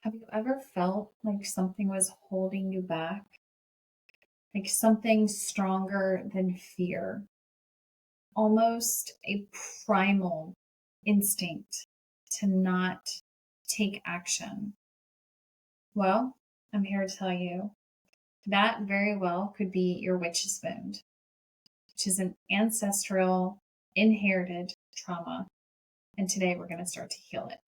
Have you ever felt like something was holding you back? Like something stronger than fear? Almost a primal instinct to not take action? Well, I'm here to tell you that very well could be your witch's wound, which is an ancestral inherited trauma. And today we're going to start to heal it.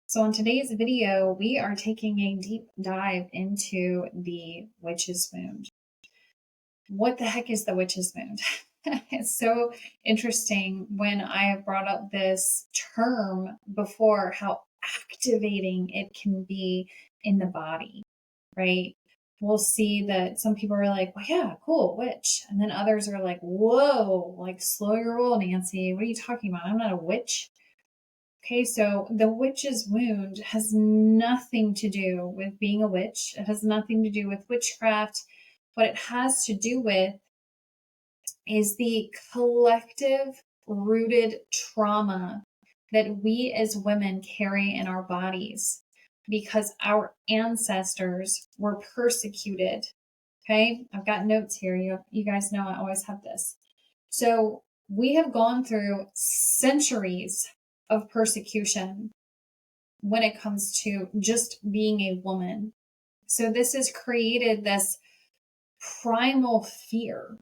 So in today's video, we are taking a deep dive into the witch's wound. What the heck is the witch's wound? It's so interesting when I have brought up this term before, how activating it can be in the body, right? We'll see that some people are like, well, yeah, cool, witch. And then others are like, whoa, like slow your roll, Nancy. What are you talking about? I'm not a witch. Okay, so the witch's wound has nothing to do with being a witch. It has nothing to do with witchcraft. What it has to do with is the collective rooted trauma that we as women carry in our bodies because our ancestors were persecuted. Okay, I've got notes here. You guys know I always have this. So we have gone through centuries of persecution when it comes to just being a woman. So this has created this primal fear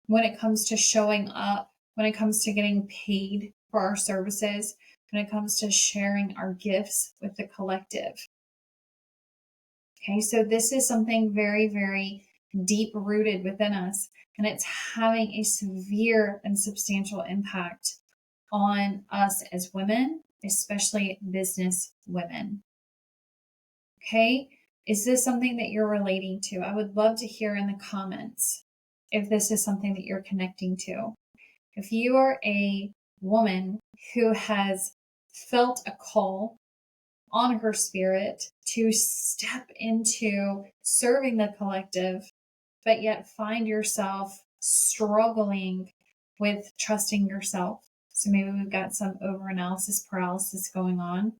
when it comes to showing up, when it comes to getting paid for our services, when it comes to sharing our gifts with the collective. Okay, so this is something very, very deep rooted within us, and it's having a severe and substantial impact on us as women, especially business women. Okay, is this something that you're relating to? I would love to hear in the comments if this is something that you're connecting to. If you are a woman who has felt a call on her spirit to step into serving the collective, but yet find yourself struggling with trusting yourself. So maybe we've got some overanalysis paralysis going on.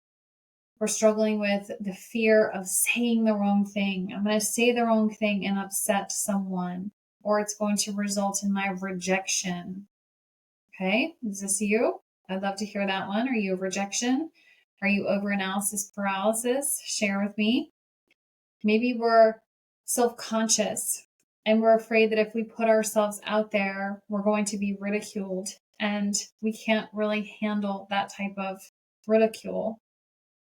We're struggling with the fear of saying the wrong thing. I'm going to say the wrong thing and upset someone, or it's going to result in my rejection. Okay, is this you? I'd love to hear that one. Are you a rejection? Are you overanalysis paralysis? Share with me. Maybe we're self-conscious and we're afraid that if we put ourselves out there, we're going to be ridiculed, and we can't really handle that type of ridicule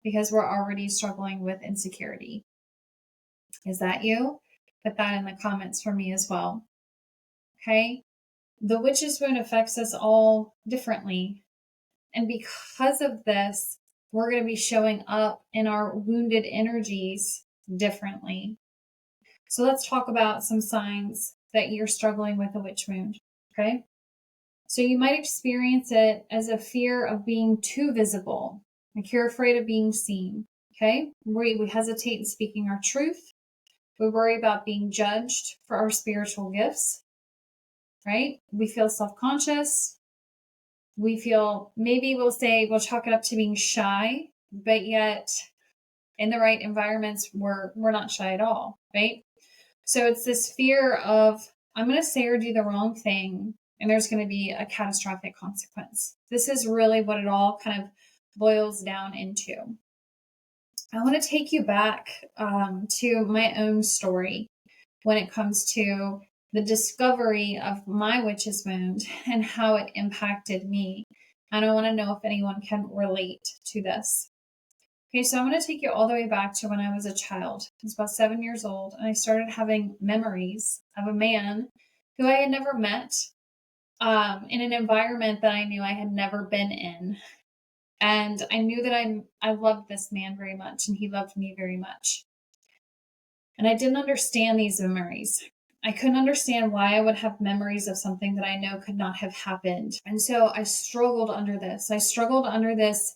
because we're already struggling with insecurity. Is that you? Put that in the comments for me as well. Okay. The witch's wound affects us all differently. And because of this, we're going to be showing up in our wounded energies differently. So let's talk about some signs that you're struggling with a witch wound. Okay. So you might experience it as a fear of being too visible. Like you're afraid of being seen. Okay. We hesitate in speaking our truth. We worry about being judged for our spiritual gifts, right? We feel self-conscious. We feel, maybe we'll chalk it up to being shy, but yet in the right environments, we're not shy at all, right? So it's this fear of, I'm going to say or do the wrong thing, and there's going to be a catastrophic consequence. This is really what it all kind of boils down into. I want to take you back to my own story when it comes to the discovery of my witch's wound and how it impacted me. And I want to know if anyone can relate to this. Okay, so I'm going to take you all the way back to when I was a child. I was about 7 years old, and I started having memories of a man who I had never met in an environment that I knew I had never been in. And I knew that I loved this man very much, and he loved me very much. And I didn't understand these memories. I couldn't understand why I would have memories of something that I know could not have happened. And so I struggled under this. I struggled under this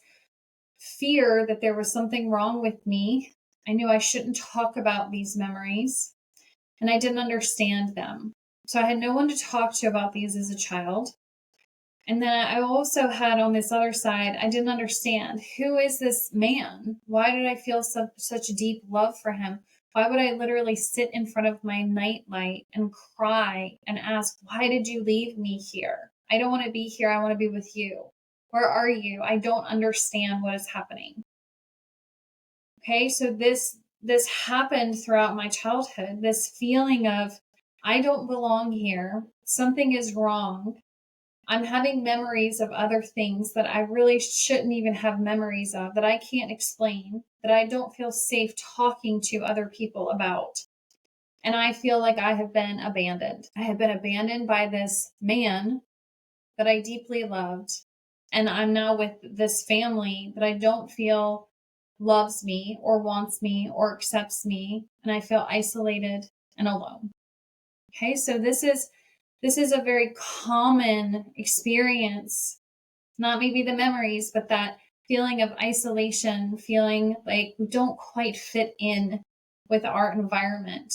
fear that there was something wrong with me. I knew I shouldn't talk about these memories. and I didn't understand them. So I had no one to talk to about these as a child. And then I also had on this other side, I didn't understand, who is this man? Why did I feel such a deep love for him? Why would I literally sit in front of my nightlight and cry and ask, why did you leave me here? I don't want to be here. I want to be with you. Where are you? I don't understand what is happening. Okay, so this happened throughout my childhood. This feeling of, I don't belong here. Something is wrong. I'm having memories of other things that I really shouldn't even have memories of, that I can't explain, that I don't feel safe talking to other people about. And I feel like I have been abandoned. I have been abandoned by this man that I deeply loved. And I'm now with this family that I don't feel loves me or wants me or accepts me. And I feel isolated and alone. Okay, so this is a very common experience, not maybe the memories, but that feeling of isolation, feeling like we don't quite fit in with our environment.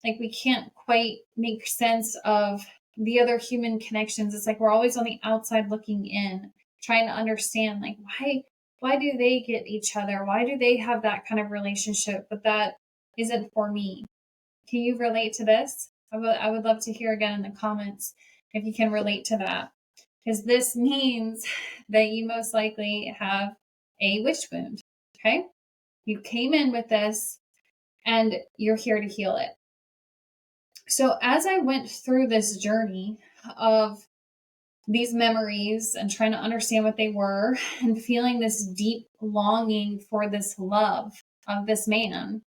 Like we can't quite make sense of the other human connections. It's like we're always on the outside looking in, trying to understand like why do they get each other? Why do they have that kind of relationship? But that isn't for me. Can you relate to this? I would love to hear again in the comments if you can relate to that, because this means that you most likely have a witch wound. Okay. You came in with this and you're here to heal it. So as I went through this journey of these memories and trying to understand what they were and feeling this deep longing for this love of this man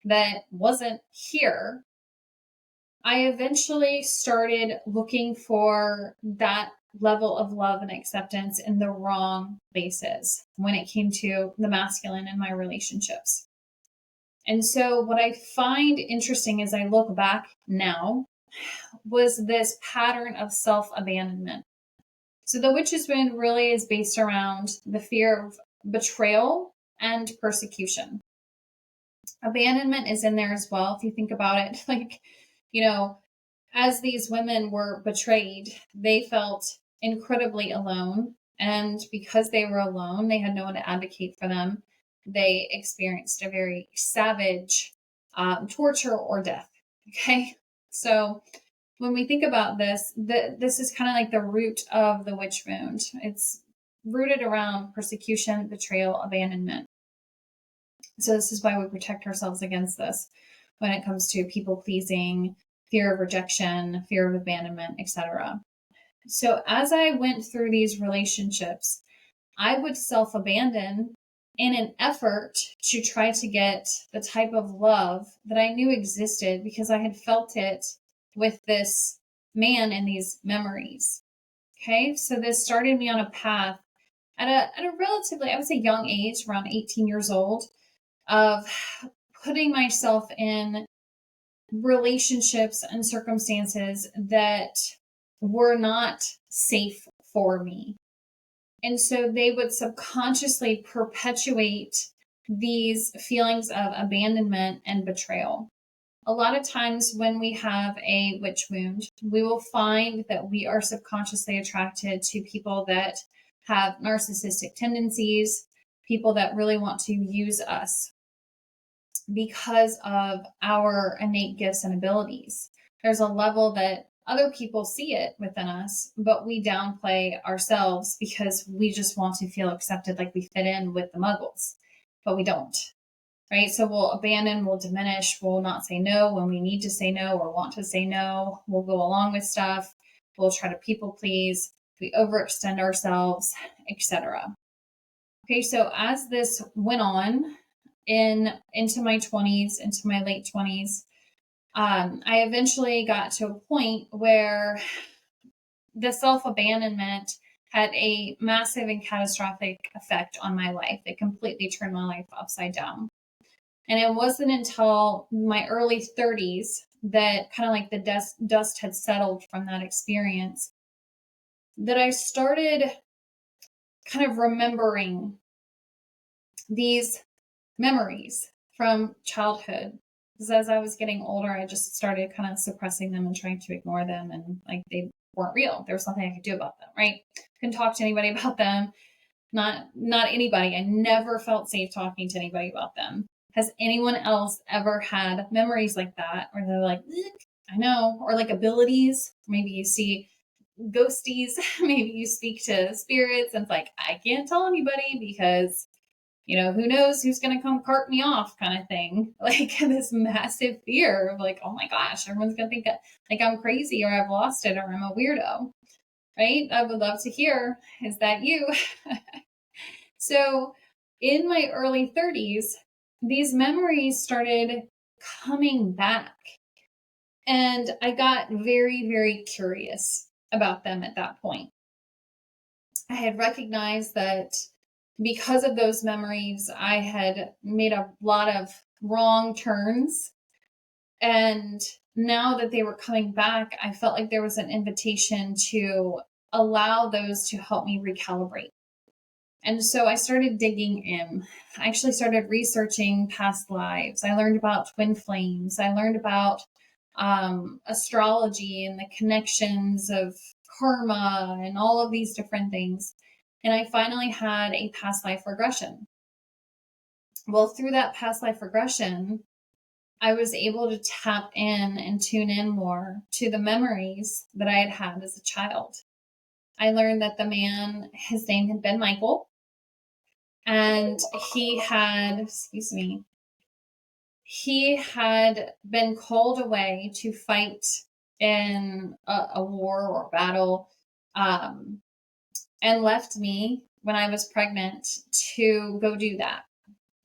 that wasn't here, I eventually started looking for that level of love and acceptance in the wrong places when it came to the masculine in my relationships. And so what I find interesting as I look back now was this pattern of self-abandonment. So the witch's wound really is based around the fear of betrayal and persecution. Abandonment is in there as well. If you think about it, like, as these women were betrayed, they felt incredibly alone. And because they were alone, they had no one to advocate for them. They experienced a very savage torture or death. Okay. So when we think about this, this is kind of like the root of the witch wound. It's rooted around persecution, betrayal, abandonment. So this is why we protect ourselves against this when it comes to people pleasing, fear of rejection, fear of abandonment, etc. So as I went through these relationships, I would self-abandon in an effort to try to get the type of love that I knew existed because I had felt it with this man in these memories. Okay, so this started me on a path at a relatively, I would say, young age, around 18 years old, of putting myself in relationships and circumstances that were not safe for me. And so they would subconsciously perpetuate these feelings of abandonment and betrayal. A lot of times when we have a witch wound, we will find that we are subconsciously attracted to people that have narcissistic tendencies, people that really want to use us because of our innate gifts and abilities. There's a level that other people see it within us, but we downplay ourselves because we just want to feel accepted, like we fit in with the muggles, but we don't, right? So we'll abandon, we'll diminish, we'll not say no when we need to say no or want to say no. We'll go along with stuff. We'll try to people please. We overextend ourselves, etc. Okay, so as this went on, into my 20s, into my late 20s, I eventually got to a point where the self-abandonment had a massive and catastrophic effect on my life. It completely turned my life upside down. And it wasn't until my early 30s that kind of like the dust had settled from that experience that I started kind of remembering these memories from childhood Because as I was getting older, I just started kind of suppressing them and trying to ignore them. And like they weren't real. There was nothing I could do about them, right? Couldn't talk to anybody about them. Not anybody. I never felt safe talking to anybody about them. Has anyone else ever had memories like that? Or they're like, I know, or like abilities. Maybe you see ghosties, maybe you speak to spirits, and it's like, I can't tell anybody because, who knows who's going to come cart me off kind of thing. Like this massive fear of like, oh my gosh, everyone's going to think like I'm crazy or I've lost it or I'm a weirdo, right? I would love to hear, is that you? So in my early 30s, these memories started coming back. And I got very, very curious about them at that point. I had recognized that because of those memories, I had made a lot of wrong turns. And now that they were coming back, I felt like there was an invitation to allow those to help me recalibrate. And so I started digging in. I actually started researching past lives. I learned about twin flames. I learned about astrology and the connections of karma and all of these different things. And I finally had a past life regression. Well, through that past life regression, I was able to tap in and tune in more to the memories that I had had as a child. I learned that the man, his name had been Michael, and he had been called away to fight in a war or battle, and left me when I was pregnant to go do that.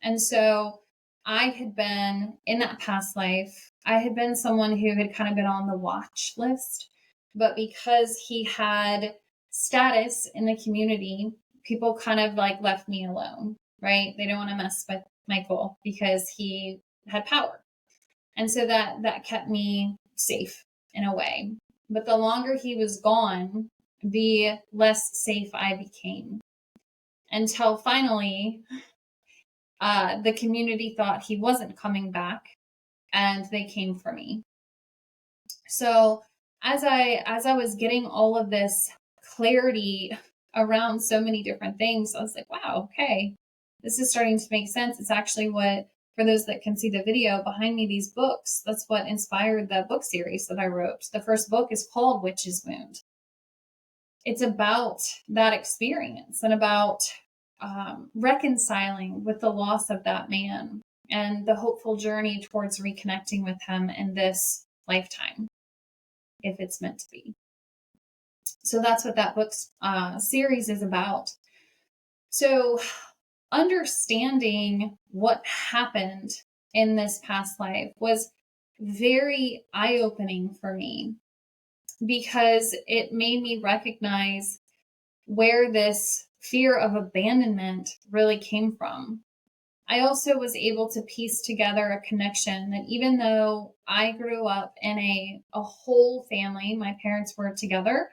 And so I had been in that past life, I had been someone who had kind of been on the watch list, but because he had status in the community, people kind of like left me alone, right? They don't want to mess with Michael because he had power. And so that kept me safe in a way. But the longer he was gone, the less safe I became, until finally the community thought he wasn't coming back and they came for me. So as I was getting all of this clarity around so many different things, I was like, wow, okay, this is starting to make sense. It's actually what, for those that can see the video behind me, these books, that's what inspired the book series that I wrote. The first book is called Witch's Wound. It's about that experience and about reconciling with the loss of that man and the hopeful journey towards reconnecting with him in this lifetime, if it's meant to be. So that's what that book series is about. So understanding what happened in this past life was very eye-opening for me, because it made me recognize where this fear of abandonment really came from. I also was able to piece together a connection that even though I grew up in a whole family, my parents were together.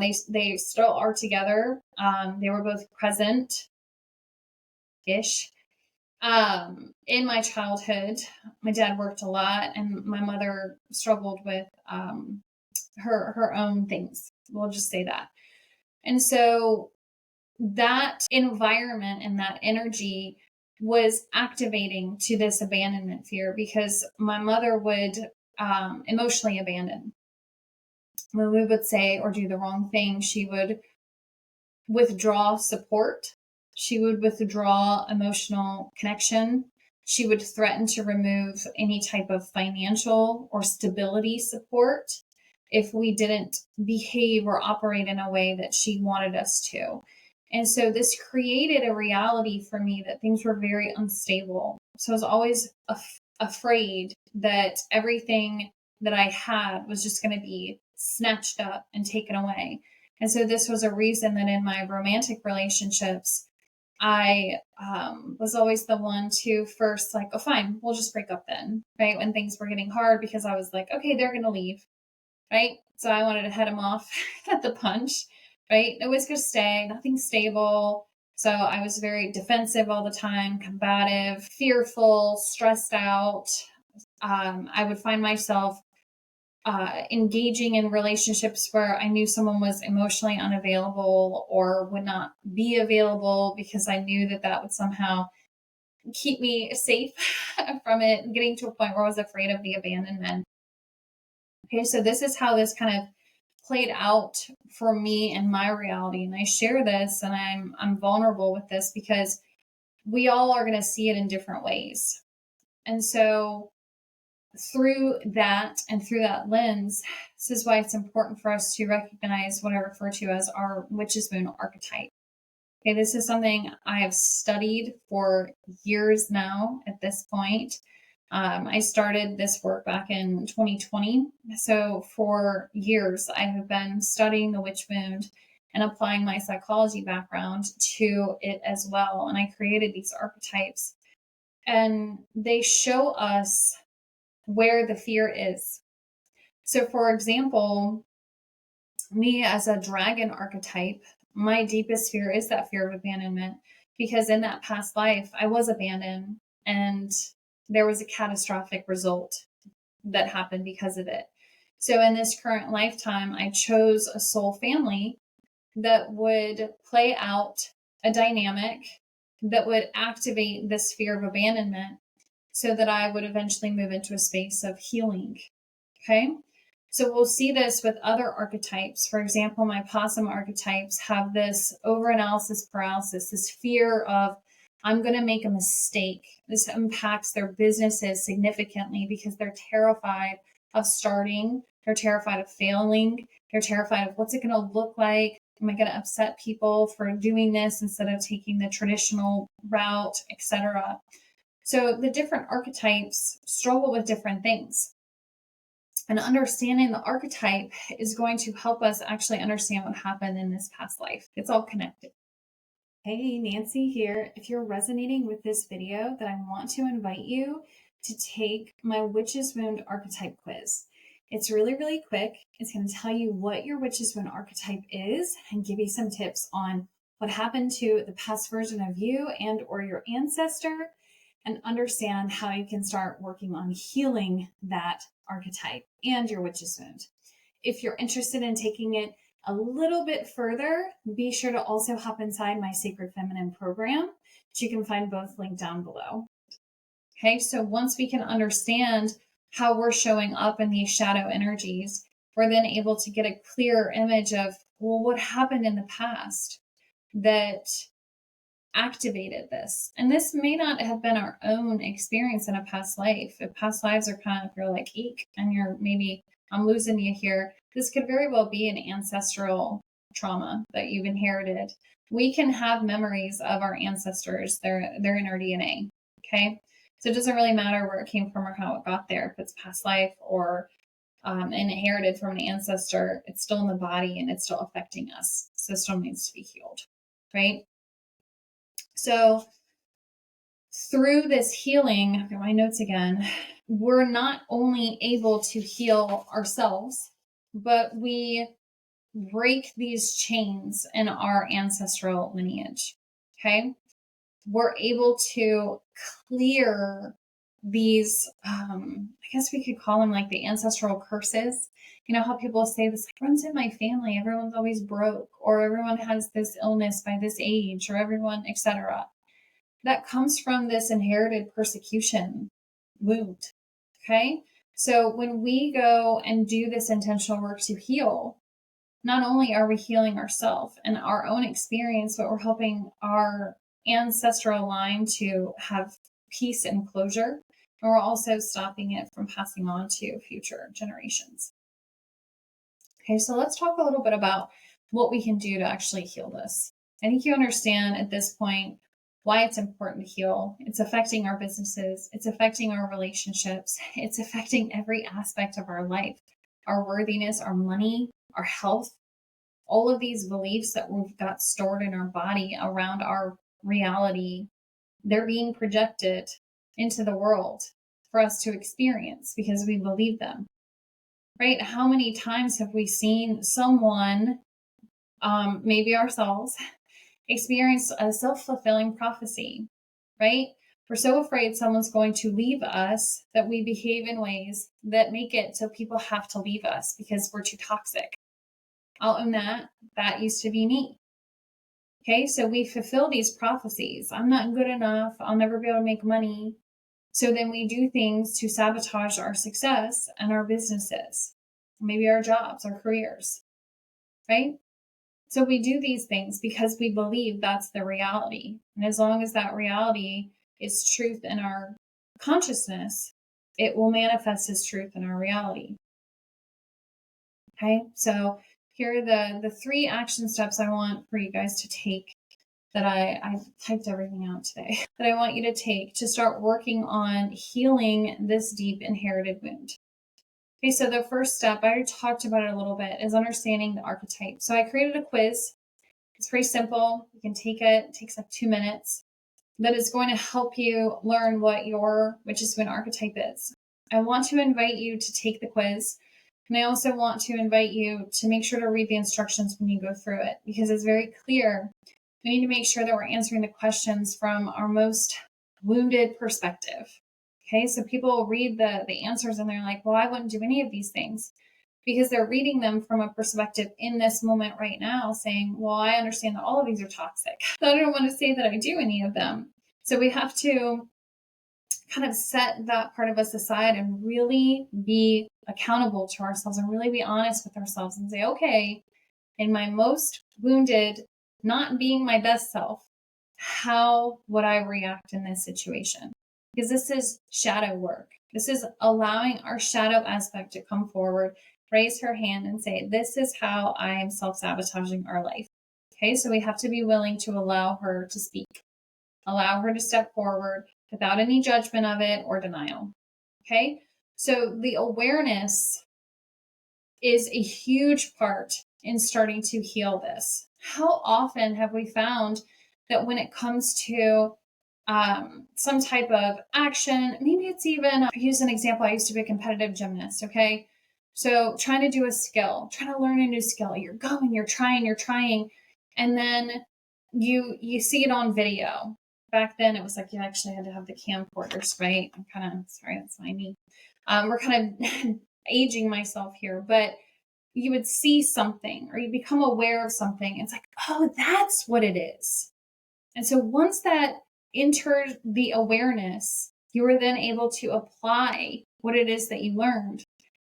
They still are together. They were both present-ish in my childhood. My dad worked a lot, and my mother struggled with her own things. We'll just say that. And so that environment and that energy was activating to this abandonment fear, because my mother would emotionally abandon. When we would say or do the wrong thing, she would withdraw support. She would withdraw emotional connection. She would threaten to remove any type of financial or stability support if we didn't behave or operate in a way that she wanted us to. And so this created a reality for me that things were very unstable. So I was always afraid that everything that I had was just going to be snatched up and taken away. And so this was a reason that in my romantic relationships, I was always the one to first like, oh, fine, we'll just break up then, right? When things were getting hard, because I was like, okay, they're going to leave, right? So I wanted to head them off at the punch. Right? Nobody's going to stay, nothing's stable. So I was very defensive all the time, combative, fearful, stressed out, I would find myself engaging in relationships where I knew someone was emotionally unavailable or would not be available because I knew that that would somehow keep me safe from it, getting to a point where I was afraid of the abandonment. Okay, so this is how this kind of played out for me in my reality. And I share this and I'm vulnerable with this because we all are going to see it in different ways. And so through that and through that lens, this is why it's important for us to recognize what I refer to as our witch's moon archetype. Okay, this is something I have studied for years now at this point. I started this work back in 2020. So for years, I have been studying the witch wound and applying my psychology background to it as well. And I created these archetypes, and they show us where the fear is. So, for example, me as a dragon archetype, my deepest fear is that fear of abandonment, because in that past life, I was abandoned and there was a catastrophic result that happened because of it. So, in this current lifetime, I chose a soul family that would play out a dynamic that would activate this fear of abandonment so that I would eventually move into a space of healing. Okay. So we'll see this with other archetypes. For example, my possum archetypes have this overanalysis paralysis, this fear of, I'm going to make a mistake. This impacts their businesses significantly because they're terrified of starting. They're terrified of failing. They're terrified of what's it going to look like? Am I going to upset people for doing this instead of taking the traditional route, etc.? So the different archetypes struggle with different things. And understanding the archetype is going to help us actually understand what happened in this past life. It's all connected. Hey, Nancy here. If you're resonating with this video, then I want to invite you to take my Witch's Wound archetype quiz. It's really, really quick. It's going to tell you what your Witch's Wound archetype is and give you some tips on what happened to the past version of you and or your ancestor, and understand how you can start working on healing that archetype and your witch's wound. If you're interested in taking it a little bit further, be sure to also hop inside my Sacred Feminine program, which you can find both linked down below. Okay, so once we can understand how we're showing up in these shadow energies, we're then able to get a clearer image of, well, what happened in the past that activated this. And this may not have been our own experience in a past life. If past lives are kind of, you're like, eek, and you're maybe, I'm losing you here. This could very well be an ancestral trauma that you've inherited. We can have memories of our ancestors. They're in our DNA. Okay. So it doesn't really matter where it came from or how it got there. If it's past life or inherited from an ancestor, it's still in the body and it's still affecting us. So it still needs to be healed. Right. So through this healing, I've got my notes again, we're not only able to heal ourselves, but we break these chains in our ancestral lineage. Okay. We're able to clear these, I guess we could call them like the ancestral curses. You know how people say this, like, runs in my family, everyone's always broke, or everyone has this illness by this age, or everyone, etc. That comes from this inherited persecution wound. Okay. So when we go and do this intentional work to heal, not only are we healing ourselves and our own experience, but we're helping our ancestral line to have peace and closure. And we're also stopping it from passing on to future generations. Okay, so let's talk a little bit about what we can do to actually heal this. I think you understand at this point why it's important to heal. It's affecting our businesses. It's affecting our relationships. It's affecting every aspect of our life, our worthiness, our money, our health, all of these beliefs that we've got stored in our body around our reality. They're being projected into the world for us to experience because we believe them, right? How many times have we seen someone, maybe ourselves, experience a self-fulfilling prophecy, right? We're so afraid someone's going to leave us that we behave in ways that make it so people have to leave us because we're too toxic. I'll own that. That used to be me. Okay, so we fulfill these prophecies. I'm not good enough. I'll never be able to make money. So then we do things to sabotage our success and our businesses, maybe our jobs, our careers, right? So we do these things because we believe that's the reality. And as long as that reality is truth in our consciousness, it will manifest as truth in our reality. Okay, so here are the 3 action steps I want for you guys to take that I typed everything out today that I want you to take to start working on healing this deep inherited wound. Okay, so the first step, I already talked about it a little bit, is understanding the archetype. So I created a quiz. It's pretty simple. You can take it. It takes like 2 minutes. That is going to help you learn what your witch's wound archetype is. I want to invite you to take the quiz. And I also want to invite you to make sure to read the instructions when you go through it, because it's very clear. We need to make sure that we're answering the questions from our most wounded perspective. Okay, so people read the answers and they're like, well, I wouldn't do any of these things, because they're reading them from a perspective in this moment right now saying, well, I understand that all of these are toxic. I don't want to say that I do any of them. So we have to kind of set that part of us aside and really be accountable to ourselves and really be honest with ourselves and say, okay, in my most wounded, not being my best self, how would I react in this situation? Because this is shadow work. This is allowing our shadow aspect to come forward, raise her hand and say, this is how I am self-sabotaging our life. Okay, so we have to be willing to allow her to speak, allow her to step forward without any judgment of it or denial. Okay, so the awareness is a huge part in starting to heal this. How often have we found that when it comes to some type of action, maybe it's even, I'll use an example, I used to be a competitive gymnast, okay? So trying to do a skill, trying to learn a new skill, you're going, you're trying, and then you see it on video. Back then it was like you actually had to have the camcorders, right? I'm kind of, sorry, that's my knee. We're kind of aging myself here, but you would see something or you become aware of something. It's like, oh, that's what it is. And so once that enters the awareness, you are then able to apply what it is that you learned.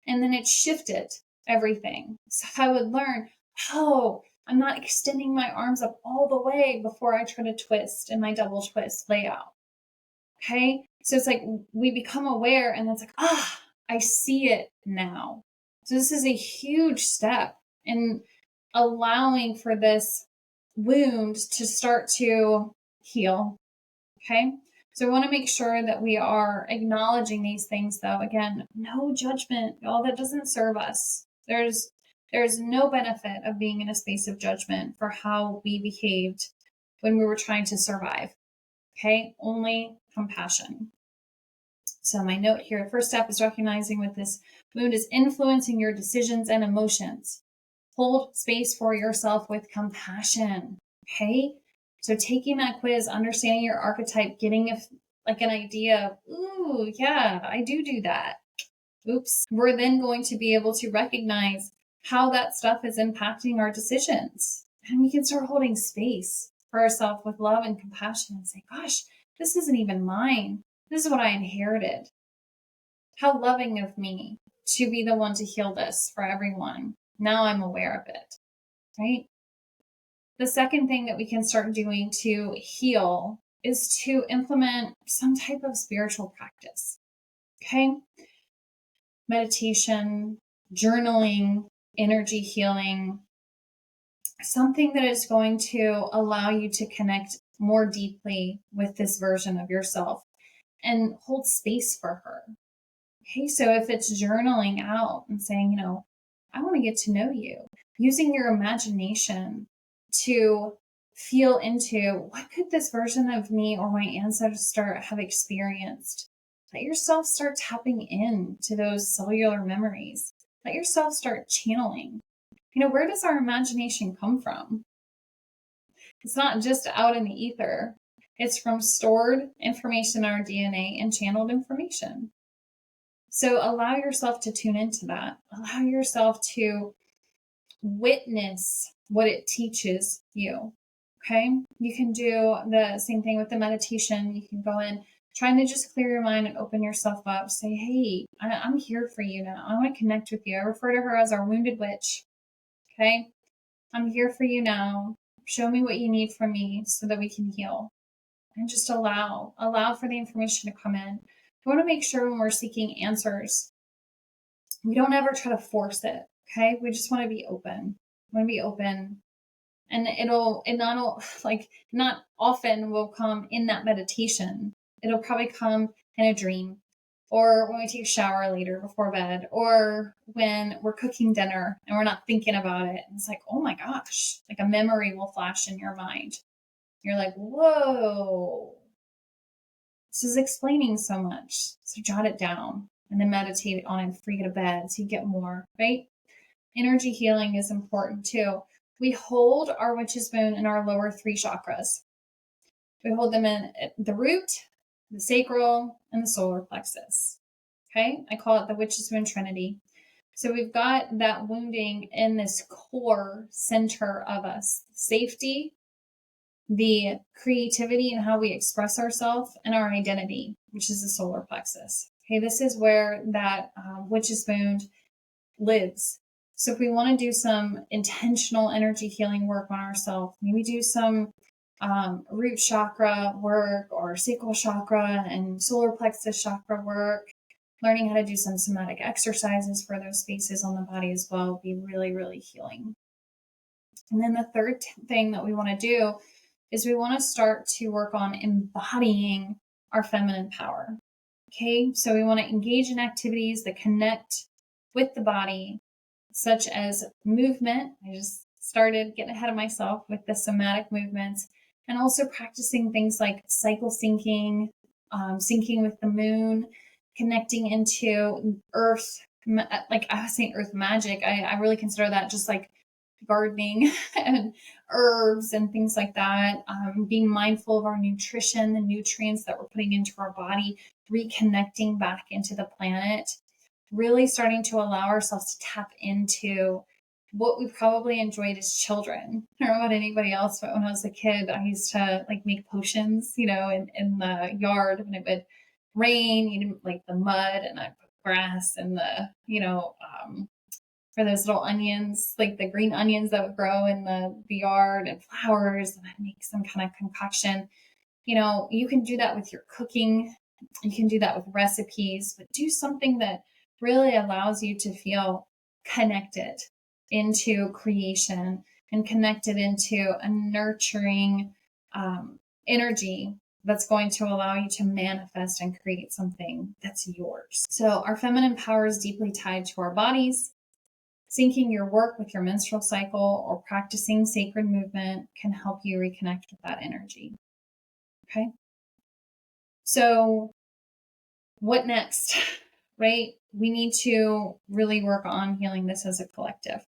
And then it shifted everything. So I would learn, oh, I'm not extending my arms up all the way before I try to twist in my double twist layout. Okay. So it's like we become aware and it's like, I see it now. So this is a huge step in allowing for this wound to start to heal. Okay. So I want to make sure that we are acknowledging these things though. Again, no judgment. All that doesn't serve us. There's no benefit of being in a space of judgment for how we behaved when we were trying to survive. Okay. Only compassion. So my note here, the first step is recognizing what this wound is influencing your decisions and emotions. Hold space for yourself with compassion. Okay. So taking that quiz, understanding your archetype, getting an idea of, ooh, yeah, I do that. Oops. We're then going to be able to recognize how that stuff is impacting our decisions. And we can start holding space for ourselves with love and compassion and say, gosh, this isn't even mine. This is what I inherited. How loving of me to be the one to heal this for everyone. Now I'm aware of it, right? The second thing that we can start doing to heal is to implement some type of spiritual practice, okay? Meditation, journaling, energy healing, something that is going to allow you to connect more deeply with this version of yourself and hold space for her. Okay, so if it's journaling out and saying, I want to get to know you, using your imagination to feel into what could this version of me or my ancestor have experienced. Let yourself start tapping in to those cellular memories. Let yourself start channeling. Where does our imagination come from? It's not just out in the ether. It's from stored information in our DNA and channeled information. So allow yourself to tune into that. Allow yourself to witness what it teaches you. Okay. You can do the same thing with the meditation. You can go in trying to just clear your mind and open yourself up. Say, hey, I'm here for you now. I want to connect with you. I refer to her as our wounded witch. Okay. I'm here for you now. Show me what you need from me so that we can heal. And just allow for the information to come in. We want to make sure when we're seeking answers, we don't ever try to force it. Okay. We just want to be open. We want to be open. And not often will come in that meditation. It'll probably come in a dream, or when we take a shower later before bed, or when we're cooking dinner and we're not thinking about it. And it's like, oh my gosh, like a memory will flash in your mind. You're like, whoa, this is explaining so much. So jot it down and then meditate on it before you go to bed so you get more, right? Energy healing is important too. We hold our witch's moon in our lower 3 chakras. We hold them in the root, the sacral, and the solar plexus. Okay, I call it the witch's moon trinity. So we've got that wounding in this core center of us: safety, the creativity and how we express ourselves, and our identity, which is the solar plexus. Okay, this is where that witch's moon lives. So if we want to do some intentional energy healing work on ourselves, maybe do some root chakra work or sacral chakra and solar plexus chakra work, learning how to do some somatic exercises for those spaces on the body as well would be really, really healing. And then the third thing that we want to do is we want to start to work on embodying our feminine power. Okay, so we want to engage in activities that connect with the body, such as movement. I just started getting ahead of myself with the somatic movements, and also practicing things like cycle syncing, syncing with the moon, connecting into earth. Like I was saying, earth magic. I really consider that just like gardening and herbs and things like that. Being mindful of our nutrition, the nutrients that we're putting into our body, reconnecting back into the planet, really starting to allow ourselves to tap into what we probably enjoyed as children. I don't know about anybody else, but when I was a kid, I used to like make potions, in the yard when it would rain, like the mud, and I put grass and for those little onions, like the green onions that would grow in the yard, and flowers, and I'd make some kind of concoction. You can do that with your cooking. You can do that with recipes, but do something that really allows you to feel connected into creation and connected into a nurturing energy that's going to allow you to manifest and create something that's yours. So our feminine power is deeply tied to our bodies. Syncing your work with your menstrual cycle or practicing sacred movement can help you reconnect with that energy. Okay. So what next, right? We need to really work on healing this as a collective.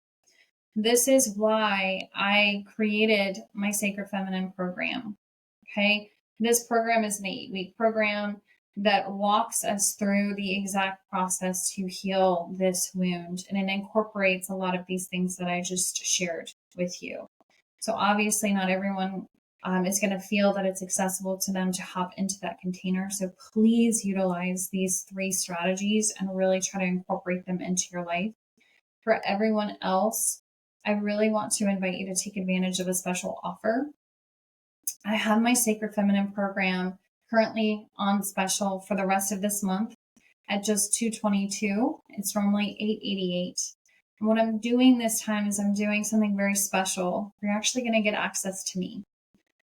This is why I created my Sacred Feminine program. Okay. This program is an 8-week program that walks us through the exact process to heal this wound. And it incorporates a lot of these things that I just shared with you. So obviously not everyone is going to feel that it's accessible to them to hop into that container. So please utilize these 3 strategies and really try to incorporate them into your life. For everyone else, I really want to invite you to take advantage of a special offer. I have my Sacred Feminine program currently on special for the rest of this month at just $222. It's normally $888. And what I'm doing this time is I'm doing something very special. You're actually going to get access to me.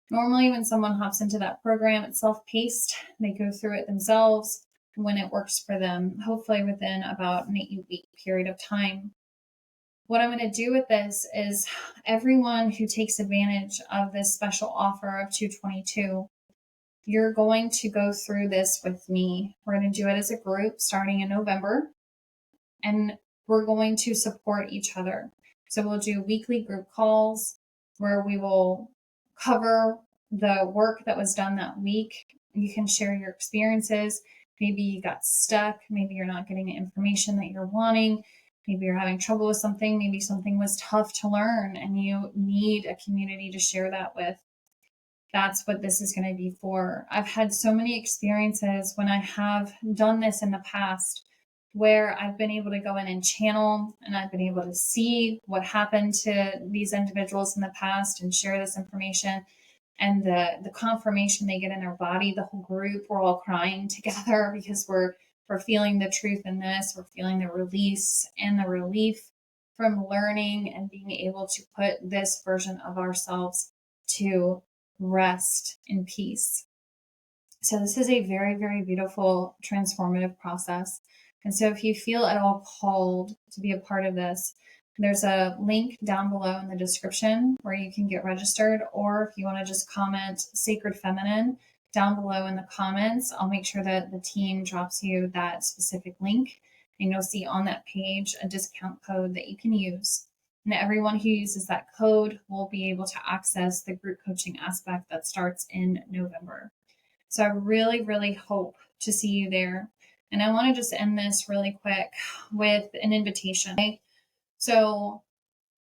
Normally, when someone hops into that program, it's self-paced. They go through it themselves when it works for them, hopefully within about an 8-week period of time. What I'm going to do with this is everyone who takes advantage of this special offer of $222, you're going to go through this with me. We're going to do it as a group starting in November, and we're going to support each other. So we'll do weekly group calls where we will cover the work that was done that week. You can share your experiences. Maybe you got stuck. Maybe you're not getting the information that you're wanting. Maybe you're having trouble with something. Maybe something was tough to learn and you need a community to share that with. That's what this is going to be for. I've had so many experiences when I have done this in the past where I've been able to go in and channel, and I've been able to see what happened to these individuals in the past and share this information. And the confirmation they get in their body, the whole group, we're all crying together because we're feeling the truth in this. We're feeling the release and the relief from learning and being able to put this version of ourselves to rest in peace. So this is a very, very beautiful transformative process. And so if you feel at all called to be a part of this, there's a link down below in the description where you can get registered, or if you want to just comment Sacred Feminine down below in the comments, I'll make sure that the team drops you that specific link, and you'll see on that page a discount code that you can use. And everyone who uses that code will be able to access the group coaching aspect that starts in November. So I really, really hope to see you there. And I want to just end this really quick with an invitation. So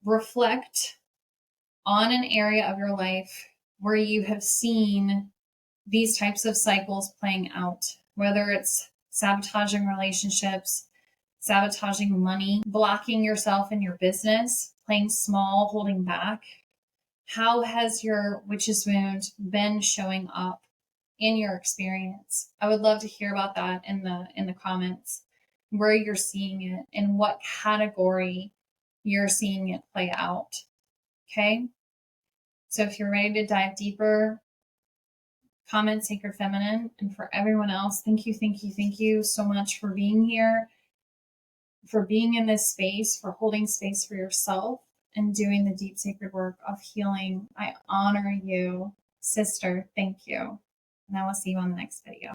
reflect on an area of your life where you have seen these types of cycles playing out, whether it's sabotaging relationships, sabotaging money, blocking yourself in your business, playing small, holding back. How has your witch's wound been showing up in your experience? I would love to hear about that in the comments, where you're seeing it, in what category you're seeing it play out. Okay? So if you're ready to dive deeper, comment Sacred Feminine. And for everyone else, thank you so much for being here, for being in this space, for holding space for yourself and doing the deep sacred work of healing. I honor you, sister. Thank you. And I will see you on the next video.